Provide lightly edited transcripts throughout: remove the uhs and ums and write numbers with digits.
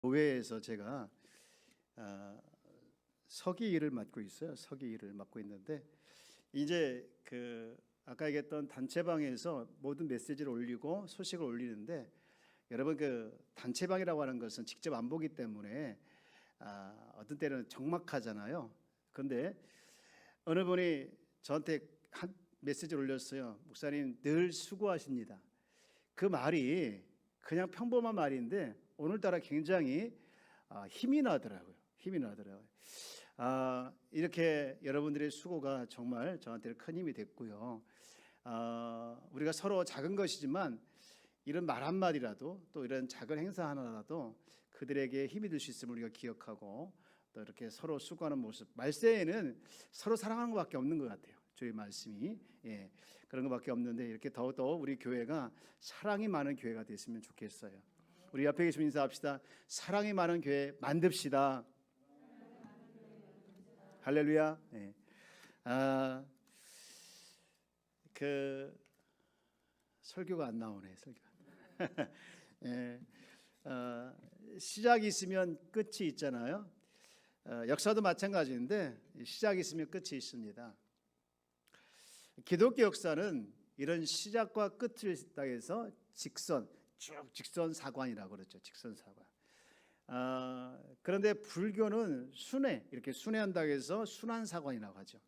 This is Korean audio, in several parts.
교회에서 제가 아, 서기 일을 맡고 있어요. 서기 일을 맡고 있는데 이제 아까 얘기했던 단체방에서 모든 메시지를 올리고 소식을 올리는데 여러분 단체방이라고 하는 것은 직접 안 보기 때문에 어떤 때는 적막하잖아요. 그런데 어느 분이 저한테 한 메시지를 올렸어요. 목사님 늘 수고하십니다. 그 말이 그냥 평범한 말인데 오늘따라 굉장히 힘이 나더라고요. 힘이 나더라고요. 이렇게 여러분들의 수고가 정말 저한테는 큰 힘이 됐고요. 우리가 서로 작은 것이지만 이런 말 한마디라도 또 이런 작은 행사 하나라도 그들에게 힘이 될 수 있음을 우리가 기억하고 또 이렇게 서로 수고하는 모습. 말세에는 서로 사랑하는 것밖에 없는 것 같아요. 주의 말씀이 그런 것밖에 없는데 이렇게 더욱더 우리 교회가 사랑이 많은 교회가 됐으면 좋겠어요. 우리 옆에 계시면 인사합시다. 사랑이 많은 교회 만듭시다. 할렐루야. 설교가 안 나오네. 설교가. 시작이 있으면 끝이 있잖아요. 역사도 마찬가지인데 시작이 있으면 끝이 있습니다. 기독교 역사는 이런 시작과 끝을 따해서 직선 사관이라고 그러죠. 직선 사관. 그런데 불교는 이렇게 순회한다고 해서 순환 사관이라고 하죠.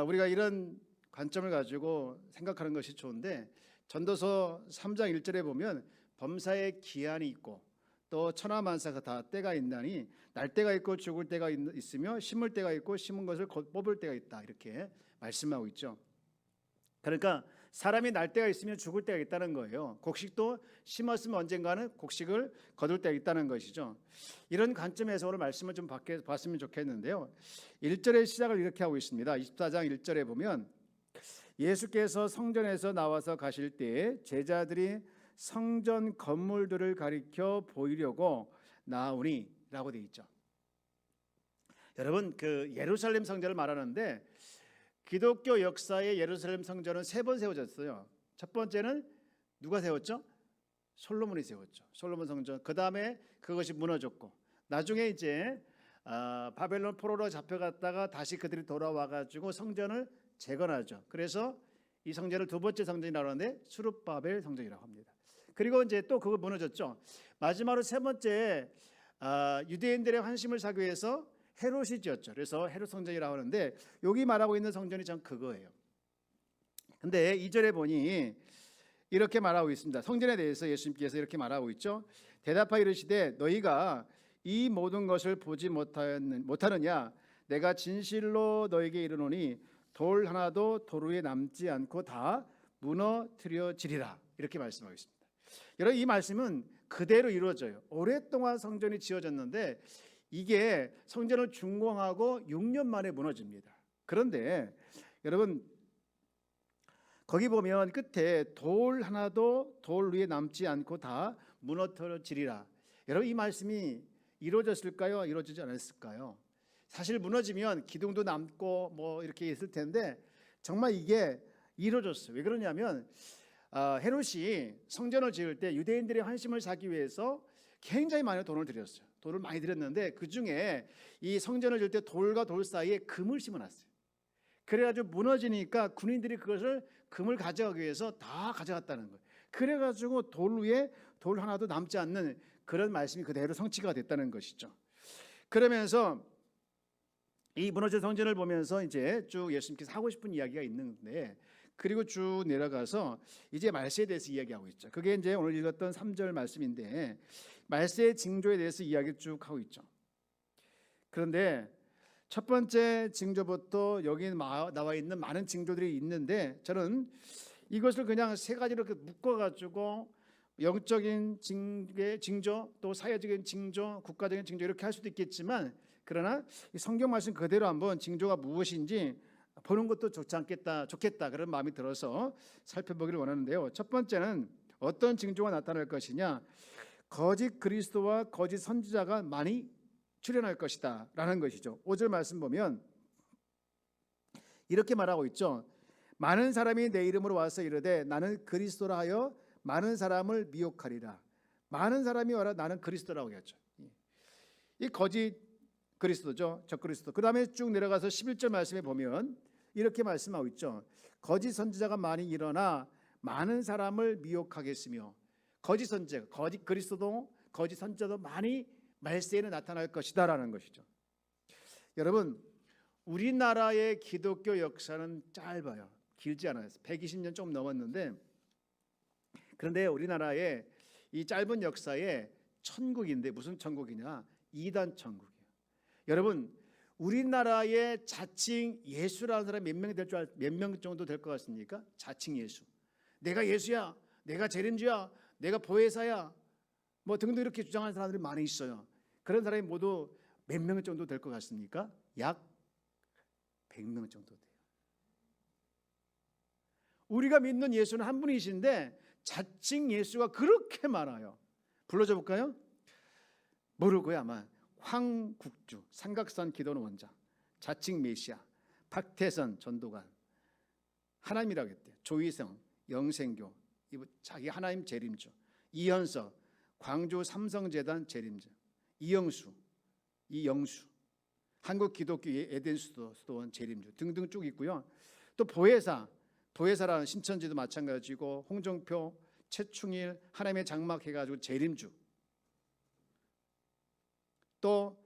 우리가 이런 관점을 가지고 생각하는 것이 좋은데 전도서 3장 1절에 보면 범사에 기한이 있고 또 천하만사가 다 때가 있나니 날 때가 있고 죽을 때가 있으며 심을 때가 있고 심은 것을 곧 뽑을 때가 있다 이렇게 말씀하고 있죠. 그러니까 사람이 날 때가 있으면 죽을 때가 있다는 거예요. 곡식도 심었으면 언젠가는 곡식을 거둘 때가 있다는 것이죠. 이런 관점에서 오늘 말씀을 좀 봤으면 좋겠는데요. 1절의 시작을 이렇게 하고 있습니다. 24장 1절에 보면 예수께서 성전에서 나와서 가실 때에 제자들이 성전 건물들을 가리켜 보이려고 나오니 라고 되어 있죠. 여러분 예루살렘 성전을 말하는데 기독교 역사의 예루살렘 성전은 3번 세워졌어요. 첫 번째는 누가 세웠죠? 솔로몬이 세웠죠. 솔로몬 성전. 그 다음에 그것이 무너졌고 나중에 이제 바벨론 포로로 잡혀갔다가 다시 그들이 돌아와가지고 성전을 재건하죠. 그래서 이 성전을 두 번째 성전이라고 하는데 수룹바벨 성전이라고 합니다. 그리고 이제 또 그거 무너졌죠. 마지막으로 세 번째 유대인들의 환심을 사기 위해서 헤롯이 지었죠. 그래서 헤롯 성전이라고 하는데 여기 말하고 있는 성전이 전 그거예요. 근데 2절에 보니 이렇게 말하고 있습니다. 성전에 대해서 예수님께서 이렇게 말하고 있죠. 대답하여 이르시되 너희가 이 모든 것을 보지 못하느냐? 내가 진실로 너에게 이르노니 돌 하나도 돌 위에 남지 않고 다 무너뜨려지리라. 이렇게 말씀하고 있습니다. 여러분 이 말씀은 그대로 이루어져요. 오랫동안 성전이 지어졌는데 이게 성전을 준공하고 6년 만에 무너집니다. 그런데 여러분 거기 보면 끝에 돌 하나도 돌 위에 남지 않고 다 무너뜨려지리라. 여러분 이 말씀이 이루어졌을까요? 이루어지지 않았을까요? 사실 무너지면 기둥도 남고 뭐 이렇게 있을 텐데 정말 이게 이루어졌어요. 왜 그러냐면 헤롯이 성전을 지을 때 유대인들의 환심을 사기 위해서 굉장히 많은 돈을 들였어요. 돈을 많이 들였는데 그중에 이 성전을 지을 때 돌과 돌 사이에 금을 심어놨어요. 그래가지고 무너지니까 군인들이 그것을 금을 가져가기 위해서 다 가져갔다는 거예요. 그래가지고 돌 위에 돌 하나도 남지 않는 그런 말씀이 그대로 성취가 됐다는 것이죠. 그러면서 이 무너진 성전을 보면서 이제 쭉 예수님께서 하고 싶은 이야기가 있는데 그리고 쭉 내려가서 이제 말세에 대해서 이야기하고 있죠. 그게 이제 오늘 읽었던 3절 말씀인데 말세의 징조에 대해서 이야기를 쭉 하고 있죠. 그런데 첫 번째 징조부터 여기 나와 있는 많은 징조들이 있는데 저는 이것을 그냥 3가지로 묶어가지고 영적인 징조, 또 사회적인 징조, 국가적인 징조 이렇게 할 수도 있겠지만 그러나 이 성경 말씀 그대로 한번 징조가 무엇인지 보는 것도 좋겠다 그런 마음이 들어서 살펴보기를 원하는데요. 첫 번째는 어떤 징조가 나타날 것이냐? 거짓 그리스도와 거짓 선지자가 많이 출현할 것이다 라는 것이죠. 5절 말씀 보면 이렇게 말하고 있죠. 많은 사람이 내 이름으로 와서 이르되 나는 그리스도라 하여 많은 사람을 미혹하리라. 많은 사람이 와라 나는 그리스도라고 했죠. 이 거짓 그리스도죠. 적그리스도. 그 다음에 쭉 내려가서 11절 말씀에 보면 이렇게 말씀하고 있죠. 거짓 선지자가 많이 일어나 많은 사람을 미혹하겠으며, 거짓 선지자, 거짓 그리스도도 거짓 선지자도 많이 말세에는 나타날 것이다 라는 것이죠. 여러분, 우리나라의 기독교 역사는 짧아요. 길지 않아요. 120년 조금 넘었는데, 그런데 우리나라의 이 짧은 역사에 천국인데 무슨 천국이냐? 이단 천국이에요. 여러분, 우리나라의 자칭 예수라는 사람이 몇 명 정도 될 것 같습니까? 자칭 예수. 내가 예수야, 내가 재림주야, 내가 보혜사야, 뭐 등등 이렇게 주장하는 사람들이 많이 있어요. 그런 사람이 모두 몇 명 정도 될 것 같습니까? 약 100명 정도 돼요. 우리가 믿는 예수는 한 분이신데 자칭 예수가 그렇게 많아요. 불러줘 볼까요? 모르고요 아마. 황국주, 삼각산 기도원 원장, 자칭 메시아, 박태선 전도관, 하나님이라고 했대요. 조희성, 영생교, 자기 하나님 재림주, 이현석, 광주 삼성재단 재림주, 이영수, 한국 기독교 에덴 수도원 재림주 등등 쭉 있고요. 또 보혜사라는 신천지도 마찬가지고, 홍정표, 최충일, 하나님의 장막 해가지고 재림주. 또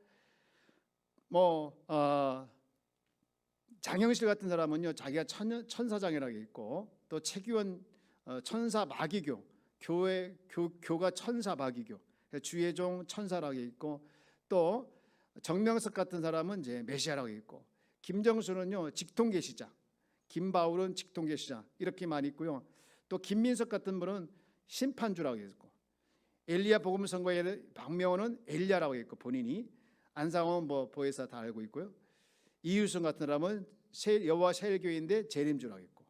장영실 같은 사람은요 자기가 천사장이라고 있고, 또 최규원 천사 마귀교, 교가 천사 마귀교, 주혜종 천사라고 있고, 또 정명석 같은 사람은 이제 메시아라고 있고, 김정수는요 직통계시자, 김바울은 직통계시자 이렇게 많이 있고요. 또 김민석 같은 분은 심판주라고 있고, 엘리야 복음 선거에 박명호는 엘리야라고 했고 본인이, 안상호는 뭐 보혜사 다 알고 있고요. 이유승 같은 사람은 여호와 세일교회인데 재림주라고 했고,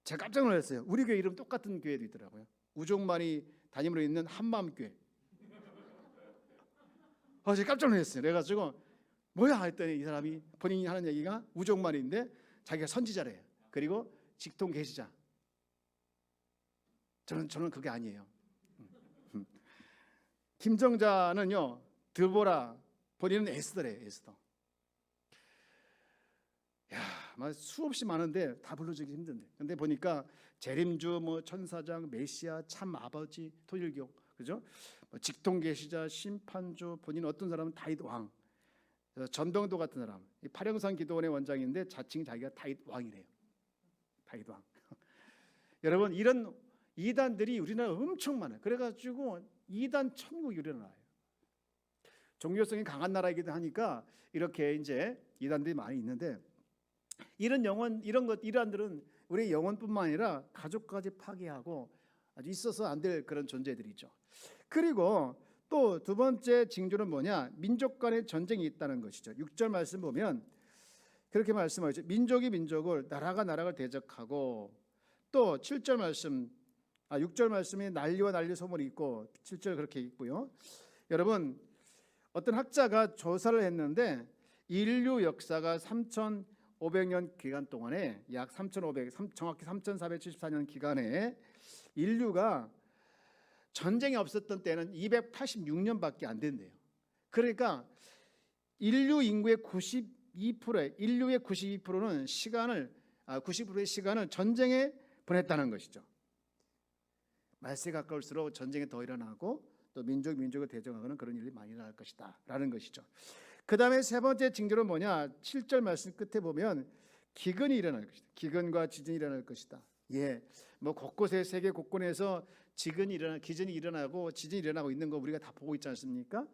제가 깜짝 놀랐어요. 우리 교회 이름 똑같은 교회도 있더라고요. 우종만이 담임으로 있는 한마음교회. 제가 깜짝 놀랐어요. 그래가지고 뭐야 했더니 이 사람이 본인이 하는 얘기가 우종만인데 자기가 선지자래요. 그리고 직통 계시자. 저는 그게 아니에요. 김정자는요 드보라, 본인은 에스더래요. 에스더. 막 수없이 많은데 다 불러주기 힘든데, 근데 보니까 재림주, 뭐 천사장, 메시아, 참 아버지, 토일교, 그죠? 직통계시자, 심판주, 본인 어떤 사람은 다윗 왕, 전병도 같은 사람, 파령산 기도원의 원장인데 자칭 자기가 다윗 왕이래요. 다윗 왕. 여러분, 이런 이단들이 우리나라에 엄청 많아요. 그래가지고 이단 천국이 일어나요. 종교성이 강한 나라이기도 하니까 이렇게 이제 이단들이 많이 있는데, 이단들은 우리 영혼뿐만 아니라 가족까지 파괴하고 아주 있어서 안 될 그런 존재들이죠. 그리고 또 두 번째 징조는 뭐냐? 민족 간의 전쟁이 있다는 것이죠. 6절 말씀 보면 그렇게 말씀하죠. 민족이 민족을, 나라가 나라를 대적하고, 또 7절 말씀, 6절 말씀에 난리와 난리 소문이 있고 7절 그렇게 있고요. 여러분, 어떤 학자가 조사를 했는데 인류 역사가 3,500년 기간 동안에, 약 3,500, 정확히 3,474년 기간에 인류가 전쟁이 없었던 때는 286년밖에 안 된대요. 그러니까 인류 인구의 92%는 90%의 시간을 전쟁에 보냈다는 것이죠. 말세 가까울수록 전쟁이 더 일어나고, 또 민족을 대적하는 그런 일이 많이 일어날 것이다 라는 것이죠. 그 다음에 세 번째 징조는 뭐냐? 7절 말씀 끝에 보면 기근이 일어날 것이다. 기근과 지진이 일어날 것이다. 뭐 곳곳에, 세계 곳곳에서 기근이 일어나고 지진이 일어나고 있는 거 우리가 다 보고 있지 않습니까?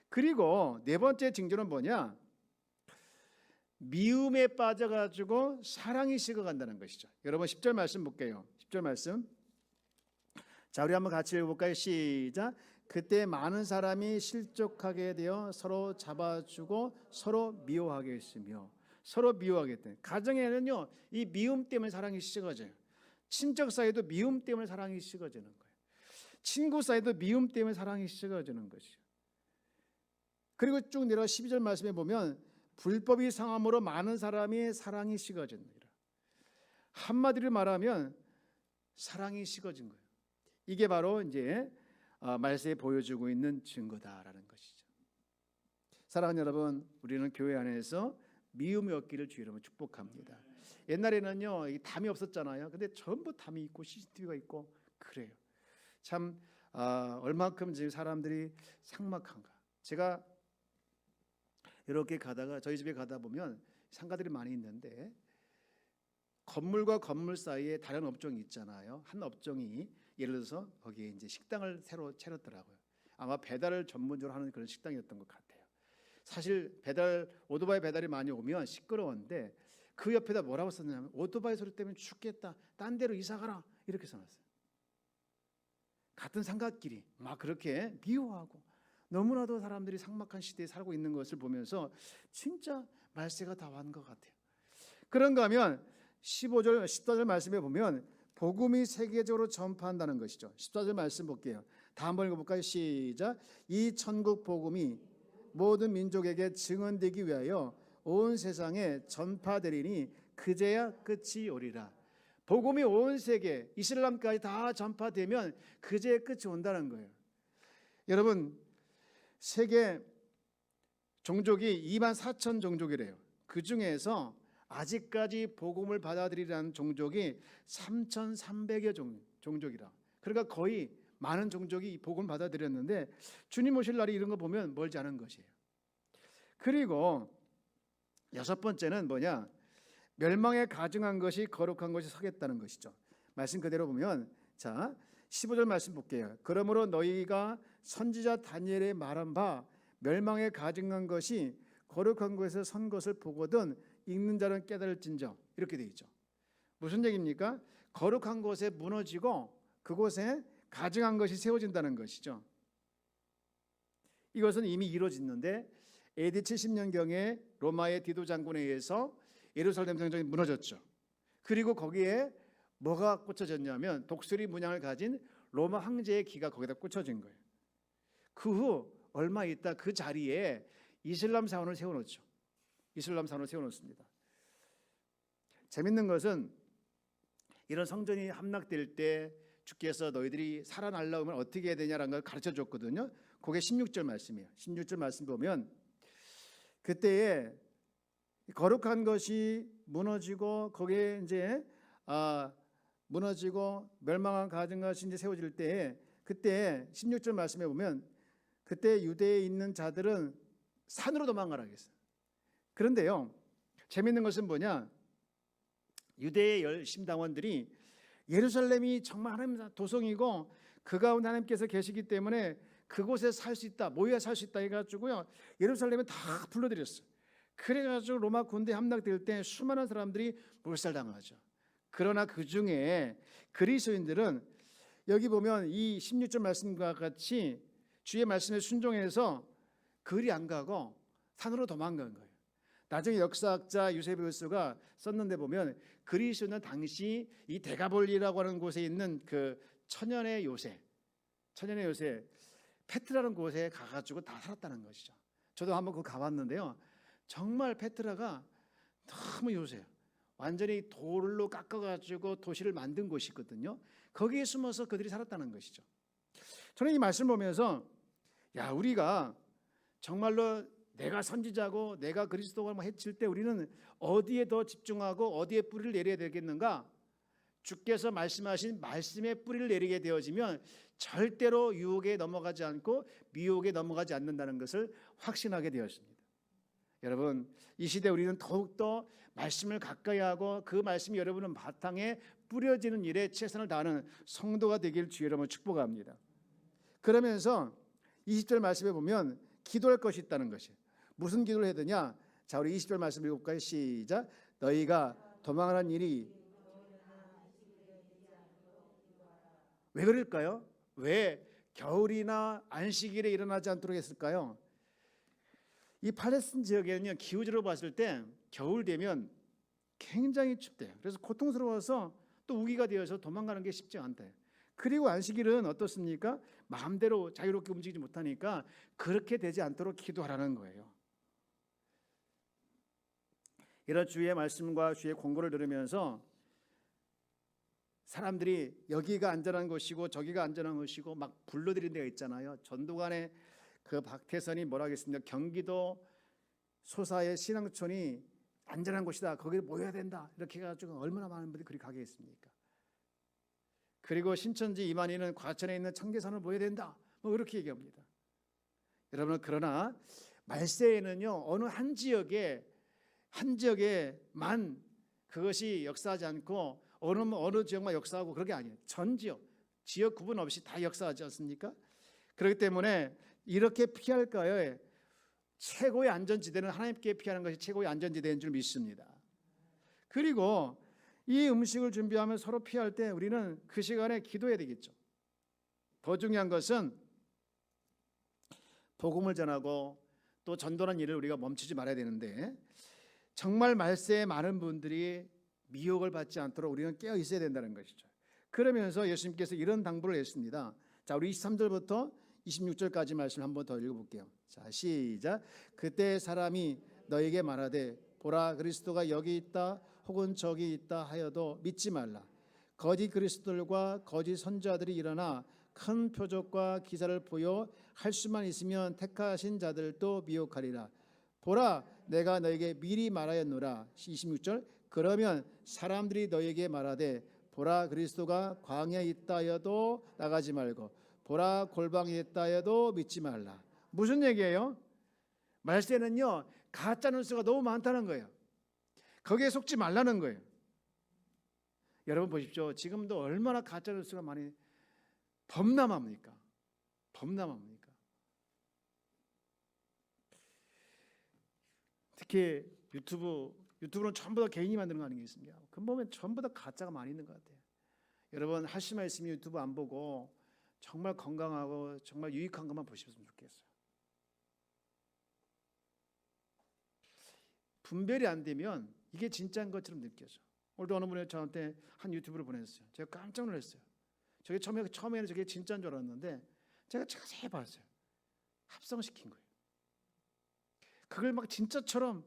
그리고 네 번째 징조는 뭐냐? 미움에 빠져가지고 사랑이 식어간다는 것이죠. 여러분 10절 말씀 볼게요. 10절 말씀. 자, 우리 한번 같이 읽어볼까요? 시작. 그때 많은 사람이 실족하게 되어 서로 잡아주고 서로 미워하게 했으며, 서로 미워하겠대. 가정에는요 이 미움 때문에 사랑이 식어져요. 친척 사이도 미움 때문에 사랑이 식어지는 거예요. 친구 사이도 미움 때문에 사랑이 식어지는 것이죠. 그리고 쭉 내려가 12절 말씀에 보면 불법이 상함으로 많은 사람이 사랑이 식어지느니라. 한마디로 말하면 사랑이 식어진 거예요. 이게 바로 이제 말세에 보여주고 있는 증거다라는 것이죠. 사랑하는 여러분, 우리는 교회 안에서 미움이 없기를 주의 이름으로 축복합니다. 옛날에는요, 이 담이 없었잖아요. 근데 전부 담이 있고 CCTV가 있고 그래요. 참 얼마큼 지금 사람들이 삭막한가. 제가 이렇게 가다가 저희 집에 가다 보면 상가들이 많이 있는데 건물과 건물 사이에 다른 업종이 있잖아요. 한 업종이 예를 들어서 거기에 이제 식당을 새로 차렸더라고요. 아마 배달을 전문적으로 하는 그런 식당이었던 것 같아요. 사실 오토바이 배달이 많이 오면 시끄러운데 그 옆에다 뭐라고 썼냐면 오토바이 소리 때문에 죽겠다. 딴 데로 이사 가라. 이렇게 써놨어요. 같은 상가끼리 막 그렇게 미워하고 너무나도 사람들이 삭막한 시대에 살고 있는 것을 보면서 진짜 말세가 다 왔는 것 같아요. 그런가 하면 15절, 14절 말씀에 보면 복음이 세계적으로 전파한다는 것이죠. 14절 말씀 볼게요. 다 한번 읽어볼까요? 시작. 이 천국 복음이 모든 민족에게 증언되기 위하여 온 세상에 전파되리니 그제야 끝이 오리라. 복음이 온 세계 이슬람까지 다 전파되면 그제야 끝이 온다는 거예요. 여러분, 세계 종족이 24,000 종족이래요. 그 중에서 아직까지 복음을 받아들이라는 종족이 3,300여 종족이라. 그러니까 거의 많은 종족이 복음을 받아들였는데 주님 오실 날이 이런 거 보면 멀지 않은 것이에요. 그리고 여섯 번째는 뭐냐? 멸망에 가증한 것이 거룩한 것이 서겠다는 것이죠. 말씀 그대로 보면 자 15절 말씀 볼게요. 그러므로 너희가 선지자 다니엘의 말한 바 멸망에 가증한 것이 거룩한 것에서 선 것을 보거든 읽는 자는 깨달을진저. 이렇게 되어 있죠. 무슨 얘기입니까? 거룩한 곳에 무너지고 그곳에 가증한 것이 세워진다는 것이죠. 이것은 이미 이루어졌는데 AD 70년경에 로마의 디도 장군에 의해서 예루살렘 성전이 무너졌죠. 그리고 거기에 뭐가 꽂혀졌냐면 독수리 문양을 가진 로마 황제의 기가 거기다 꽂혀진 거예요. 그 후 얼마 있다 그 자리에 이슬람 사원을 세워놓죠. 이슬람 사원을 세워놓습니다. 재밌는 것은 이런 성전이 함락될 때 주께서 너희들이 살아나려면 어떻게 해야 되냐라는 걸 가르쳐 줬거든요. 그게 16절 말씀이에요. 16절 말씀 보면 그때에 거룩한 것이 무너지고 거기에 이제 무너지고 멸망한 가진 것이 이제 세워질 때에 그때 16절 말씀에 보면 그때 유대에 있는 자들은 산으로 도망가라 했어요. 그런데요, 재밌는 것은 뭐냐? 유대의 열심당원들이 예루살렘이 정말 하나님 도성이고 그 가운데 하나님께서 계시기 때문에 그곳에 살 수 있다, 모여야 살 수 있다 해가지고요 예루살렘에 다 불러들였어요. 그래가지고 로마 군대 함락될 때 수많은 사람들이 몰살당하죠. 그러나 그 중에 그리스도인들은 여기 보면 이 16절 말씀과 같이 주의 말씀에 순종해서 그리 안 가고 산으로 도망간 거예요. 나중에 역사학자 유세비우스가 썼는데 보면 그리스도는 당시 이 데가볼리라고 하는 곳에 있는 그 천연의 요새 페트라는 곳에 가가지고 다 살았다는 것이죠. 저도 한번 그 가봤는데요. 정말 페트라가 너무 요새요. 완전히 돌로 깎아가지고 도시를 만든 곳이거든요. 거기에 숨어서 그들이 살았다는 것이죠. 저는 이 말씀 보면서 야, 우리가 정말로 내가 선지자고 내가 그리스도가 해칠 때 우리는 어디에 더 집중하고 어디에 뿌리를 내려야 되겠는가? 주께서 말씀하신 말씀에 뿌리를 내리게 되어지면 절대로 유혹에 넘어가지 않고 미혹에 넘어가지 않는다는 것을 확신하게 되었습니다. 여러분, 이 시대 우리는 더욱더 말씀을 가까이 하고 그 말씀이 여러분은 바탕에 뿌려지는 일에 최선을 다하는 성도가 되길 주의 이름으로 축복합니다. 그러면서 20절 말씀에 보면 기도할 것이 있다는 것이에요. 무슨 기도를 해야 되냐? 자, 우리 20절 말씀 읽어볼까요? 시작. 너희가 도망하는 일이 왜 그럴까요? 왜 겨울이나 안식일에 일어나지 않도록 했을까요? 이 팔레스틴 지역에는요, 기후적으로 봤을 때 겨울 되면 굉장히 춥대요. 그래서 고통스러워서 또 우기가 되어서 도망가는 게 쉽지 않대요. 그리고 안식일은 어떻습니까? 마음대로 자유롭게 움직이지 못하니까 그렇게 되지 않도록 기도하라는 거예요. 이런 주의 말씀과 주의 권고를 들으면서 사람들이 여기가 안전한 곳이고 저기가 안전한 곳이고 막 불러들인 데가 있잖아요. 전두관의 그 박태선이 뭐라 하겠습니까? 경기도 소사의 신앙촌이 안전한 곳이다. 거기에 모여야 된다. 이렇게 해가지고 얼마나 많은 분들이 그리 가겠습니까? 그리고 신천지 이만희는 과천에 있는 청계산을 모여야 된다. 뭐 그렇게 얘기합니다. 여러분, 그러나 말세에는요, 어느 한 지역에만 그것이 역사하지 않고 어느 지역만 역사하고 그런 게 아니에요. 전 지역 구분 없이 다 역사하지 않습니까? 그렇기 때문에 이렇게 피할까요? 최고의 안전지대는 하나님께 피하는 것이 최고의 안전지대인 줄 믿습니다. 그리고 이 음식을 준비하면 서로 피할 때 우리는 그 시간에 기도해야 되겠죠. 더 중요한 것은 복음을 전하고 또 전도하는 일을 우리가 멈추지 말아야 되는데, 정말 말세에 많은 분들이 미혹을 받지 않도록 우리는 깨어 있어야 된다는 것이죠. 그러면서 예수님께서 이런 당부를 했습니다. 자, 우리 23절부터 26절까지 말씀 한번 더 읽어볼게요. 자, 시작. 그때 사람이 너에게 말하되 보라, 그리스도가 여기 있다 혹은 저기 있다 하여도 믿지 말라. 거짓 그리스도들과 거짓 선지자들이 일어나 큰 표적과 기사를 보여 할 수만 있으면 택하신 자들도 미혹하리라. 보라, 내가 너에게 미리 말하였노라. 26절. 그러면 사람들이 너에게 말하되 보라, 그리스도가 광야에 있다 하여도 나가지 말고 보라, 골방에 있다 하여도 믿지 말라. 무슨 얘기예요? 말세는요, 가짜 뉴스가 너무 많다는 거예요. 거기에 속지 말라는 거예요. 여러분 보십시오. 지금도 얼마나 가짜 뉴스가 많이 범람합니까? 특히 유튜브는 전부 다 개인이 만드는 거 아니겠습니까? 그 보면 전부 다 가짜가 많이 있는 것 같아요. 여러분, 할 수만 있으면 유튜브 안 보고 정말 건강하고 정말 유익한 것만 보셨으면 좋겠어요. 분별이 안 되면 이게 진짜인 것처럼 느껴져. 오늘도 어느 분이 저한테 한 유튜브를 보냈어요. 제가 깜짝 놀랐어요. 저게 처음에는 저게 진짜인 줄 알았는데 제가 자세히 봤어요. 합성시킨 거예요. 그걸 막 진짜처럼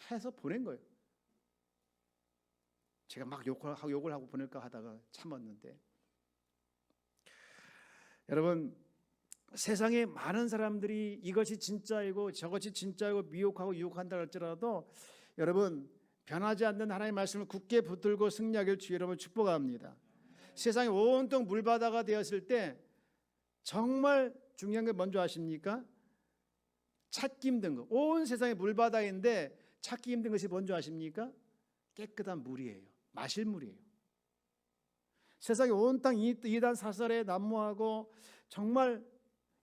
해서 보낸 거예요. 제가 막 욕을 하고 보낼까 하다가 참았는데, 여러분, 세상에 많은 사람들이 이것이 진짜이고 저것이 진짜이고 미혹하고 유혹한다 할지라도 여러분, 변하지 않는 하나님의 말씀을 굳게 붙들고 승리하길 주의 이름으로 축복합니다. 세상이 온통 물바다가 되었을 때 정말 중요한 게 뭔지 아십니까? 찾기 힘든 거. 온 세상이 물바다인데 찾기 힘든 것이 뭔지 아십니까? 깨끗한 물이에요. 마실 물이에요. 세상에 온 땅 이단 사설에 난무하고 정말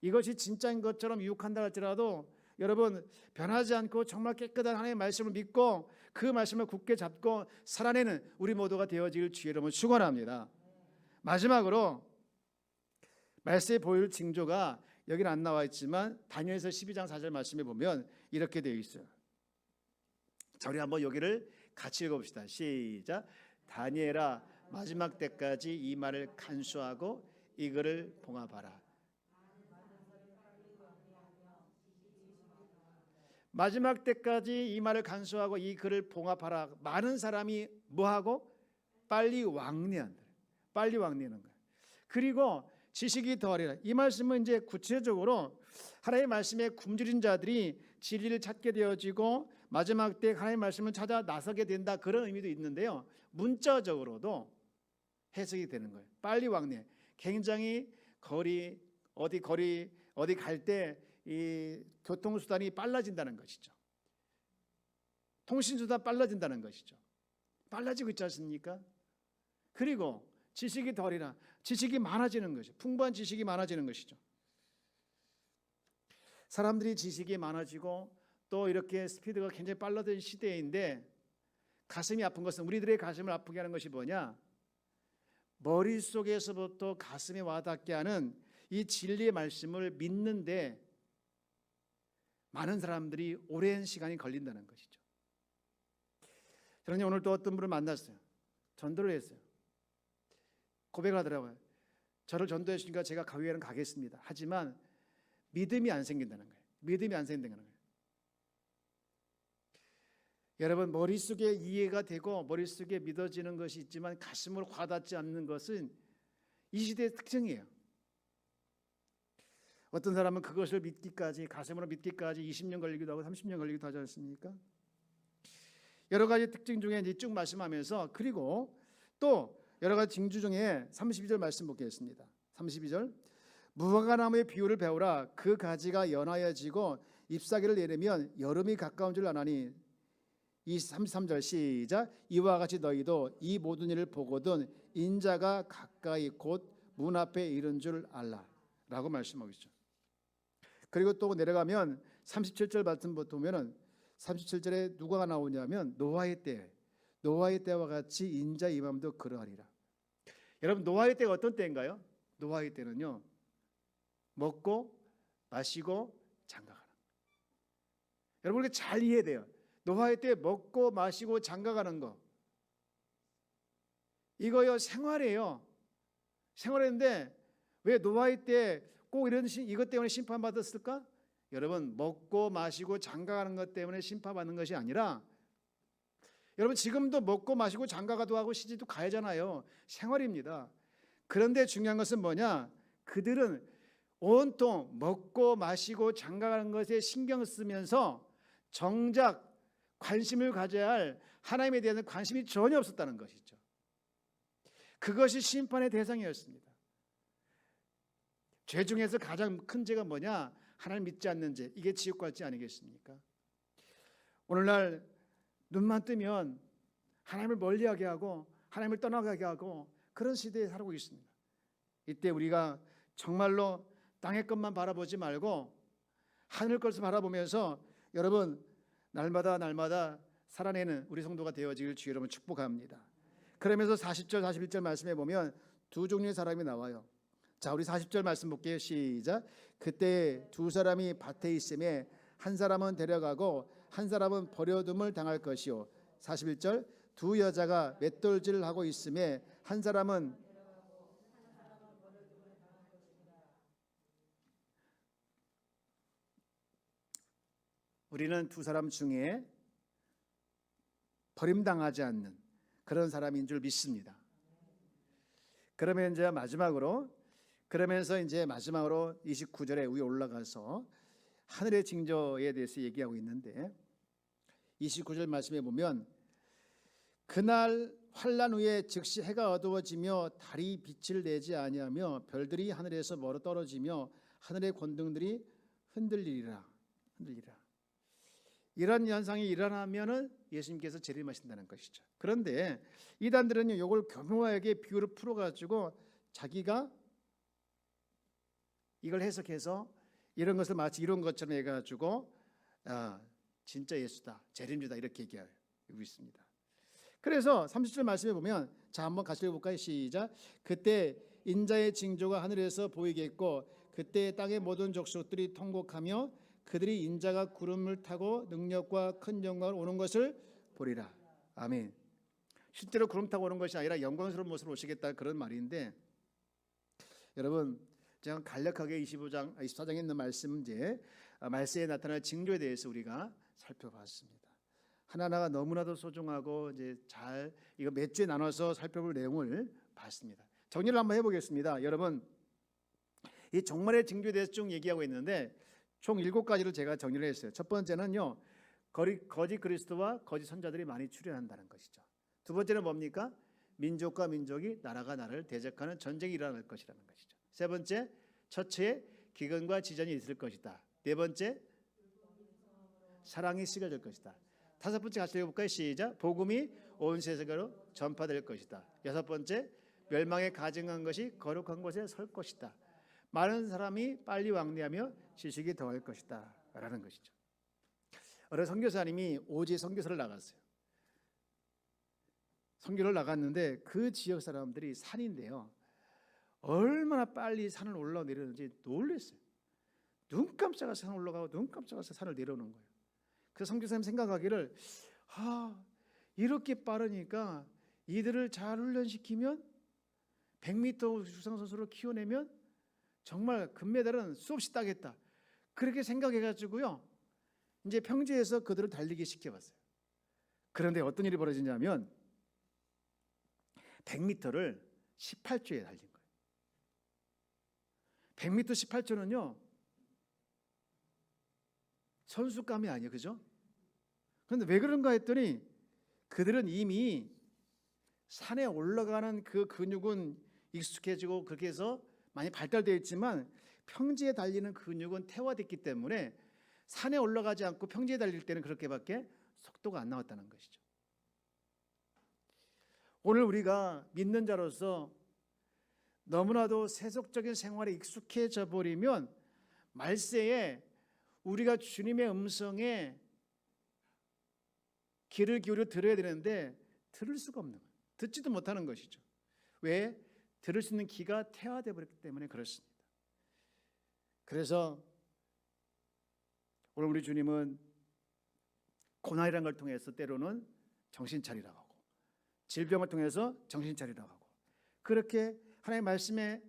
이것이 진짜인 것처럼 유혹한다 할지라도 여러분, 변하지 않고 정말 깨끗한 하나님의 말씀을 믿고 그 말씀을 굳게 잡고 살아내는 우리 모두가 되어질 주의 이름을 축원합니다. 마지막으로 말세에 보일 징조가 여기는 안 나와 있지만 다니엘서 12장 4절 말씀에 보면 이렇게 되어 있어요. 자, 우리 한번 여기를 같이 읽어봅시다. 시작. 다니엘아, 마지막 때까지 이 말을 간수하고 이 글을 봉합하라. 마지막 때까지 이 말을 간수하고 이 글을 봉합하라. 많은 사람이 뭐하고? 빨리 왕래한다. 빨리 왕래하는 거예요. 그리고 지식이 더하리라. 이 말씀은 이제 구체적으로 하나님의 말씀에 굶주린 자들이 진리를 찾게 되어지고 마지막 때 하나님의 말씀을 찾아 나서게 된다, 그런 의미도 있는데요. 문자적으로도 해석이 되는 거예요. 빨리 왕래. 굉장히 어디 갈 때 이 교통수단이 빨라진다는 것이죠. 통신수단 빨라진다는 것이죠. 빨라지고 있지 않습니까? 그리고 지식이 덜이라. 지식이 많아지는 것이죠. 풍부한 지식이 많아지는 것이죠. 사람들이 지식이 많아지고 또 이렇게 스피드가 굉장히 빨라진 시대인데 가슴이 아픈 것은, 우리들의 가슴을 아프게 하는 것이 뭐냐? 머릿속에서부터 가슴에 와닿게 하는 이 진리의 말씀을 믿는데 많은 사람들이 오랜 시간이 걸린다는 것이죠. 저는 오늘 또 어떤 분을 만났어요. 전도를 했어요. 고백을 하더라고요. 저를 전도해 주시니까 제가 가위에는 가겠습니다. 하지만 믿음이 안 생긴다는 거예요. 믿음이 안 생긴다는 거예요. 여러분, 머릿속에 이해가 되고 머릿속에 믿어지는 것이 있지만 가슴으로 와닿지 않는 것은 이 시대의 특징이에요. 어떤 사람은 그것을 믿기까지, 가슴으로 믿기까지 20년 걸리기도 하고 30년 걸리기도 하지 않습니까? 여러 가지 특징 중에 이제 쭉 말씀하면서, 그리고 또 여러 가지 징조 중에 32절 말씀 보겠습니다. 32절, 무화과나무의 비유를 배우라. 그 가지가 연하여지고 잎사귀를 내리면 여름이 가까운 줄 아나니. 이 33절 시작. 이와 같이 너희도 이 모든 일을 보거든 인자가 가까이 곧 문 앞에 이른 줄 알라 라고 말씀하고 있죠. 그리고 또 내려가면 37절 말씀 보면은 37절에 누가 나오냐면 노아의 때와 같이 인자 임함도 그러하리라. 여러분, 노아의 때가 어떤 때인가요? 노아의 때는요, 먹고 마시고 장가가는. 여러분, 이렇게 잘 이해해야 돼요. 노아의 때 먹고 마시고 장가가는 거, 이거요 생활이에요. 생활인데 왜 노아의 때 꼭 이것 때문에 심판받았을까? 여러분, 먹고 마시고 장가가는 것 때문에 심판받는 것이 아니라, 여러분 지금도 먹고 마시고 장가가도 하고 시집도 가야잖아요. 생활입니다. 그런데 중요한 것은 뭐냐? 그들은 온통 먹고 마시고 장가가는 것에 신경 쓰면서 정작 관심을 가져야 할 하나님에 대한 관심이 전혀 없었다는 것이죠. 그것이 심판의 대상이었습니다. 죄 중에서 가장 큰 죄가 뭐냐? 하나님 믿지 않는 죄. 이게 지옥갈지 아니겠습니까? 오늘날 눈만 뜨면 하나님을 멀리하게 하고 하나님을 떠나가게 하고 그런 시대에 살고 있습니다. 이때 우리가 정말로 땅의 것만 바라보지 말고 하늘 것을 바라보면서 여러분 날마다 살아내는 우리 성도가 되어지길 주 여러분 축복합니다. 그러면서 40절 41절 말씀에 보면 두 종류의 사람이 나와요. 자, 우리 40절 말씀 볼게요. 시작. 그때 두 사람이 밭에 있음에 한 사람은 데려가고 한 사람은 버려둠을 당할 것이요. 41절, 두 여자가 맷돌질을 하고 있음에 한 사람은 우리는 두 사람 중에 버림당하지 않는 그런 사람인 줄 믿습니다. 그러면 이제 마지막으로 29절에 위에 올라가서 하늘의 징조에 대해서 얘기하고 있는데, 29절 말씀에 보면 그날 환난 후에 즉시 해가 어두워지며 달이 빛을 내지 아니하며 별들이 하늘에서 멀어 떨어지며 하늘의 권등들이 흔들리리라. 이런 현상이 일어나면은 예수님께서 재림하신다는 것이죠. 그런데 이단들은요, 이걸 교묘하게 비유를 풀어가지고 자기가 이걸 해석해서 이런 것을 마치 이런 것처럼 해가지고 진짜 예수다, 재림주다 이렇게 얘기하고 있습니다. 그래서 30절 말씀에 보면, 자 한번 같이 읽어볼까요? 시작. 그때 인자의 징조가 하늘에서 보이겠고 그때 땅의 모든 족속들이 통곡하며 그들이 인자가 구름을 타고 능력과 큰 영광을 오는 것을 보리라. 아멘. 실제로 구름 타고 오는 것이 아니라 영광스러운 모습으로 오시겠다 그런 말인데, 여러분 제가 간략하게 24장에 있는 말씀 말세에 나타날 징조에 대해서 우리가 살펴봤습니다. 하나하나가 너무나도 소중하고 잘 이거 몇 주에 나눠서 살펴볼 내용을 봤습니다. 정리를 한번 해보겠습니다. 여러분, 이 종말의 징조에 대해서 쭉 얘기하고 있는데 총 7가지를 제가 정리를 했어요. 첫 번째는요, 거짓 그리스도와 거짓 선자들이 많이 출현한다는 것이죠. 두 번째는 뭡니까? 민족과 민족이 나라가 나라를 대적하는 전쟁이 일어날 것이라는 것이죠. 세 번째, 처처에 기근과 지전이 있을 것이다. 네 번째, 사랑이 식어질 것이다. 다섯 번째 같이 읽어볼까요? 시작. 복음이 온 세상으로 전파될 것이다. 여섯 번째, 멸망에 가증한 것이 거룩한 곳에 설 것이다. 많은 사람이 빨리 왕래하며 지식이 더할 것이다 라는 것이죠. 어느 선교사님이 오지 선교사를 나갔어요. 선교를 나갔는데 그 지역 사람들이 산인데요, 얼마나 빨리 산을 올라내리는지 놀랐어요. 눈 깜짝해서 산을 올라가고 눈 깜짝해서 산을 내려오는 거예요. 그래서 선교사님 생각하기를, 이렇게 빠르니까 이들을 잘 훈련시키면 100m 수상선수를 키워내면 정말 금메달은 수없이 따겠다, 그렇게 생각해가지고요 이제 평지에서 그들을 달리기 시켜봤어요. 그런데 어떤 일이 벌어지냐면 100m를 18초에 달린 거예요. 100m 18초는요 선수감이 아니에요, 그죠? 그런데 왜 그런가 했더니 그들은 이미 산에 올라가는 그 근육은 익숙해지고 그렇게 해서 많이 발달되어 있지만 평지에 달리는 근육은 퇴화됐기 때문에 산에 올라가지 않고 평지에 달릴 때는 그렇게밖에 속도가 안 나왔다는 것이죠. 오늘 우리가 믿는 자로서 너무나도 세속적인 생활에 익숙해져 버리면 말세에 우리가 주님의 음성에 귀를 기울여 들어야 되는데 들을 수가 없는 거예요. 듣지도 못하는 것이죠. 왜? 들을 수 있는 귀가 퇴화되어 버렸기 때문에 그렇습니다. 그래서 오늘 우리 주님은 고난이라는 걸 통해서 때로는 정신 차리라고 하고 질병을 통해서 정신 차리라고 하고 그렇게 하나님의 말씀에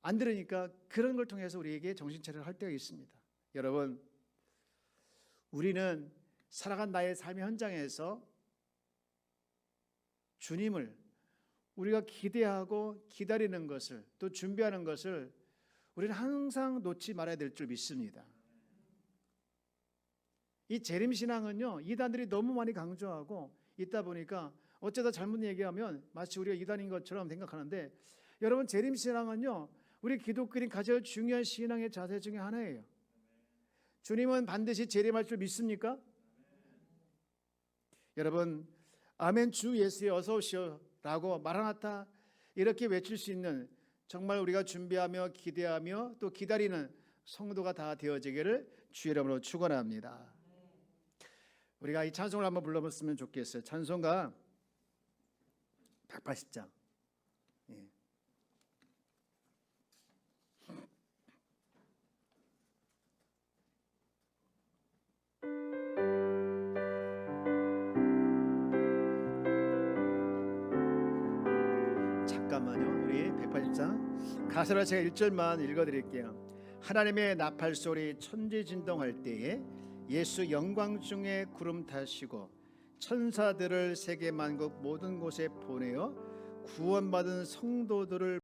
안 들으니까 그런 걸 통해서 우리에게 정신 차리를 할 때가 있습니다. 여러분, 우리는 살아간 나의 삶의 현장에서 주님을 우리가 기대하고 기다리는 것을 또 준비하는 것을 우리는 항상 놓지 말아야 될 줄 믿습니다. 이 재림신앙은요 이단들이 너무 많이 강조하고 있다 보니까 어쩌다 잘못 얘기하면 마치 우리가 이단인 것처럼 생각하는데 여러분 재림신앙은요 우리 기독교인이 가장 중요한 신앙의 자세 중에 하나예요. 주님은 반드시 재림할 줄 믿습니까? 여러분 아멘 주 예수여 어서 오시오 라고 마라나타 이렇게 외칠 수 있는 정말 우리가 준비하며 기대하며 또 기다리는 성도가 다 되어지기를 주의 이름으로 축원합니다. 우리가 이 찬송을 한번 불러봤으면 좋겠어요. 찬송가 180장. 예. 잠깐만요. 우리 180장 가사를 제가 1절만 읽어드릴게요. 하나님의 나팔 소리 천지진동할 때에 예수 영광 중에 구름 타시고 천사들을 세계 만국 모든 곳에 보내어 구원받은 성도들을